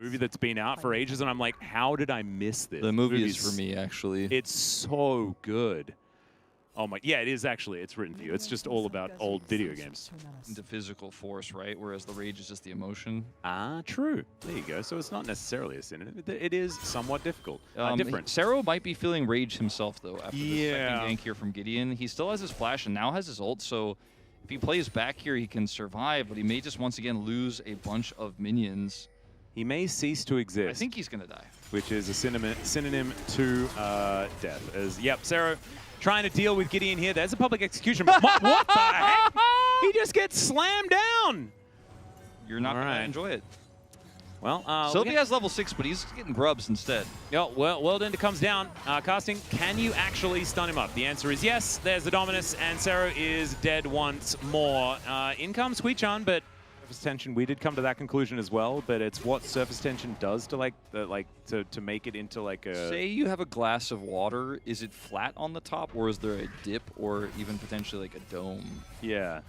movie that's been out for ages, and I'm like, how did I miss this? The movie is for me, actually. It's so good. Oh my, yeah, it is actually. It's written for you. It's just all about old video games. The physical force, right? Whereas the rage is just the emotion. Ah, true. There you go. So it's not necessarily a sin. It is somewhat difficult. Different. Sero might be feeling rage himself, though, after the second Yeah. gank here from Gideon. He still has his flash and now has his ult, so if he plays back here, he can survive, but he may just once again lose a bunch of minions. He may cease to exist. I think he's going to die. Which is a synonym to death. As, yep, Sero trying to deal with Gideon here. There's a public execution. But what the heck? He just gets slammed down. You're not going to enjoy it. Well, Sylvie has level 6, but he's getting grubs instead. Yeah, well, World Ender comes down. Casting, can you actually stun him up? The answer is yes. There's the Dominus, and Sero is dead once more. In comes Huichan, but surface tension, we did come to that conclusion as well, but it's what surface tension does to to make it into like a... Say you have a glass of water, is it flat on the top, or is there a dip, or even potentially like a dome? Yeah.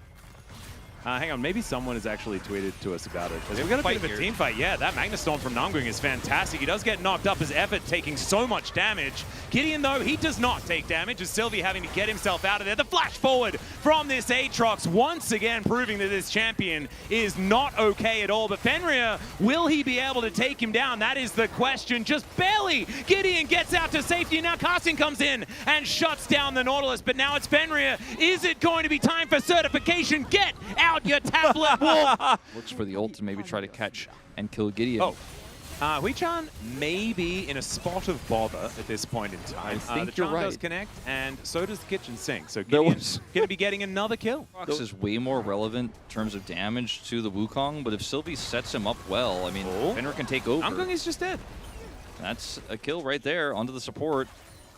Hang on, maybe someone has actually tweeted to us about it. We've got a bit of a team fight. Yeah, that Magnastorm from Namgung is fantastic. He does get knocked up as Effort taking so much damage. Gideon, though, he does not take damage, as Sylvie having to get himself out of there. The flash forward from this Aatrox, once again proving that this champion is not okay at all. But Fenrir, will he be able to take him down? That is the question. Just barely. Gideon gets out to safety. Now Casting comes in and shuts down the Nautilus. But now it's Fenrir. Is it going to be time for certification? Get out your tablet, Wolf! Looks for the ult to maybe try to catch and kill Gideon. Oh. Huichan may be in a spot of bother at this point in time. I think the you're charm right. does connect, and so does the kitchen sink. So Gideon's going to be getting another kill. Aatrox is way more relevant in terms of damage to the Wukong, but if Sylvie sets him up well, I mean, Fenrir can take over. Namgung is just dead. That's a kill right there onto the support.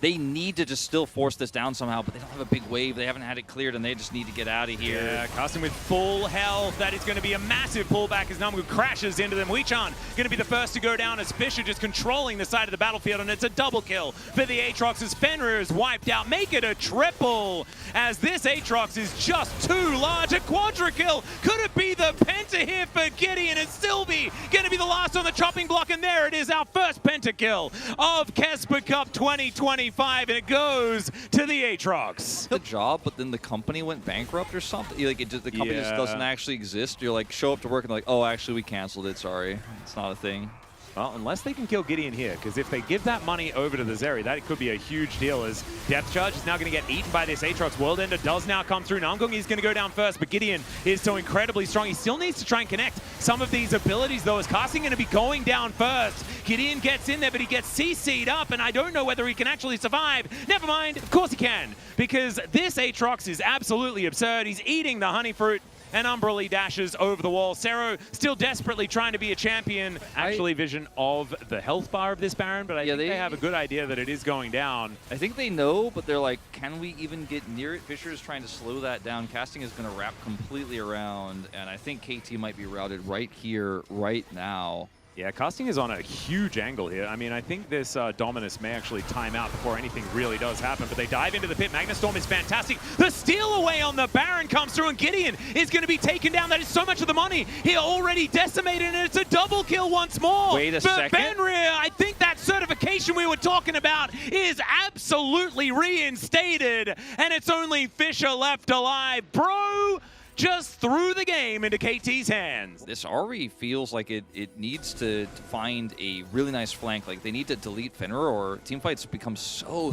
They need to just still force this down somehow, but they don't have a big wave. They haven't had it cleared, and they just need to get out of here. Yeah, Casting with full health. That is going to be a massive pullback as Namgung crashes into them. Huichan going to be the first to go down as Fisher just controlling the side of the battlefield, and it's a double kill for the Aatrox as Fenrir is wiped out. Make it a triple as this Aatrox is just too large. A quadra kill. Could it be the penta here for Gideon? And Sylvie going to be the last on the chopping block, and there it is, our first pentakill of KeSPA Cup 2025, and it goes to the Aatrox. The job, but then the company went bankrupt or something. Like the company just doesn't actually exist. You're like, show up to work and like, oh, actually we canceled it. Sorry, it's not a thing. Well, unless they can kill Gideon here, because if they give that money over to the Zeri, that could be a huge deal, as Depth Charge is now going to get eaten by this Aatrox. World Ender does now come through. Namgung is going to go down first, but Gideon is so incredibly strong. He still needs to try and connect some of these abilities, though, as Casting going to be going down first. Gideon gets in there, but he gets CC'd up, and I don't know whether he can actually survive. Never mind. Of course he can, because this Aatrox is absolutely absurd. He's eating the honey fruit, and Umbrella dashes over the wall. Sero still desperately trying to be a champion. Actually, vision of the health bar of this Baron, but I think they have a good idea that it is going down. I think they know, but they're like, can we even get near it? Fisher is trying to slow that down. Casting is going to wrap completely around, and I think KT might be routed right here, right now. Yeah, Casting is on a huge angle here. I mean, I think this Dominus may actually time out before anything really does happen, but they dive into the pit. Magnastorm is fantastic. The steal away on the Baron comes through, and Gideon is going to be taken down. That is so much of the money here already decimated, and it's a double kill once more. Wait a second. Fenrir, I think that certification we were talking about is absolutely reinstated, and it's only Fisher left alive. Bro, just threw the game into KT's hands. This already feels like it needs to find a really nice flank. Like, they need to delete Fenrir, or teamfights become so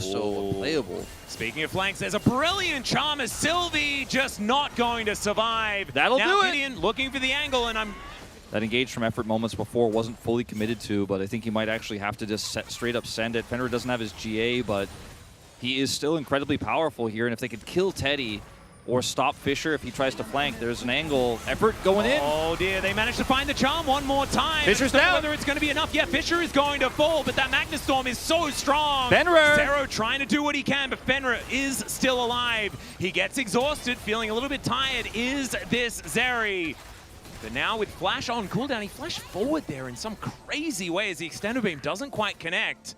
playable. Speaking of flanks, there's a brilliant charm as Sylvie just not going to survive. That'll do it. Gideon looking for the angle, and That engage from effort moments before wasn't fully committed to, but I think he might actually have to just straight up send it. Fenrir doesn't have his GA, but he is still incredibly powerful here, and if they could kill Teddy or stop Fisher if he tries to flank, there's an angle. Effort going in. Oh dear, they managed to find the charm one more time. Fisher's down. Whether it's going to be enough. Yeah, Fisher is going to fall, but that Magnastorm is so strong. Fenrir. Sero trying to do what he can, but Fenrir is still alive. He gets exhausted, feeling a little bit tired. Is this Zeri? But now with Flash on cooldown, he flashed forward there in some crazy way as the extended beam doesn't quite connect.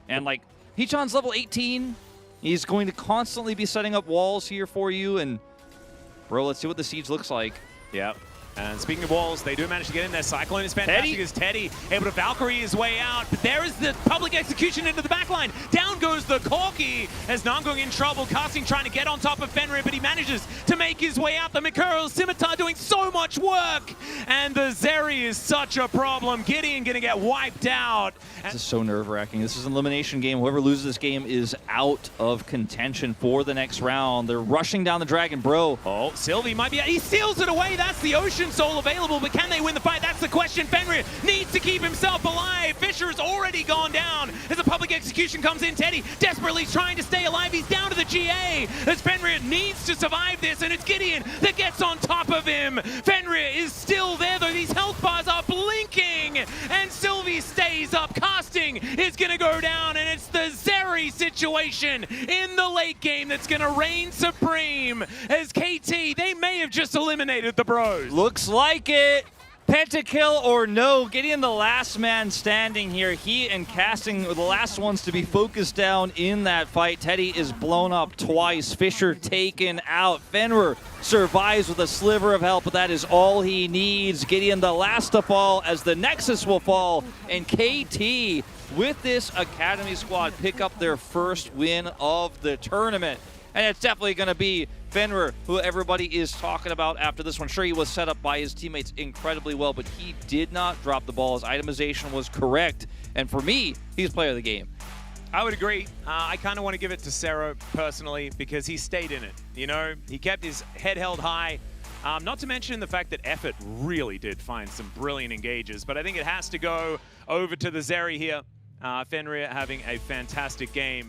And like, Huichan's level 18. He's going to constantly be setting up walls here for you, and bro, let's see what the siege looks like. Yeah. And speaking of walls, they do manage to get in there. Cyclone is fantastic as Teddy able to Valkyrie his way out. But there is the public execution into the backline. Down goes the Corki as Namgung in trouble. Casting trying to get on top of Fenrir, but he manages to make his way out. The Mikuro Scimitar doing so much work. And the Zeri is such a problem. Gideon going to get wiped out. This is so nerve-wracking. This is an elimination game. Whoever loses this game is out of contention for the next round. They're rushing down the Dragon, bro. Oh, Sylvie might be... He steals it away. That's the Ocean Soul available, but can they win the fight? That's the question. Fenrir needs to keep himself alive. Fisher's already gone down as the public execution comes in. Teddy desperately trying to stay alive. He's down to the GA as Fenrir needs to survive this, and it's Gideon that gets on top of him. Fenrir is still there, though. These health bars are blinking, and Sylvie stays up. Casting is going to go down, and it's the Zeri situation in the late game that's going to reign supreme as KT, they may have just eliminated the bros. Looks like it. Pentakill or no, Gideon the last man standing here. He and Casting were the last ones to be focused down in that fight. Teddy is blown up twice. Fisher taken out. Fenrir survives with a sliver of health, but that is all he needs. Gideon the last to fall as the Nexus will fall. And KT, with this Academy squad, pick up their first win of the tournament. And it's definitely going to be Fenrir, who everybody is talking about after this one. Sure, he was set up by his teammates incredibly well, but he did not drop the ball. His itemization was correct. And for me, he's player of the game. I would agree. I kind of want to give it to Sero personally because he stayed in it. You know, he kept his head held high. Not to mention the fact that Effort really did find some brilliant engages, but I think it has to go over to the Zeri here. Fenrir having a fantastic game.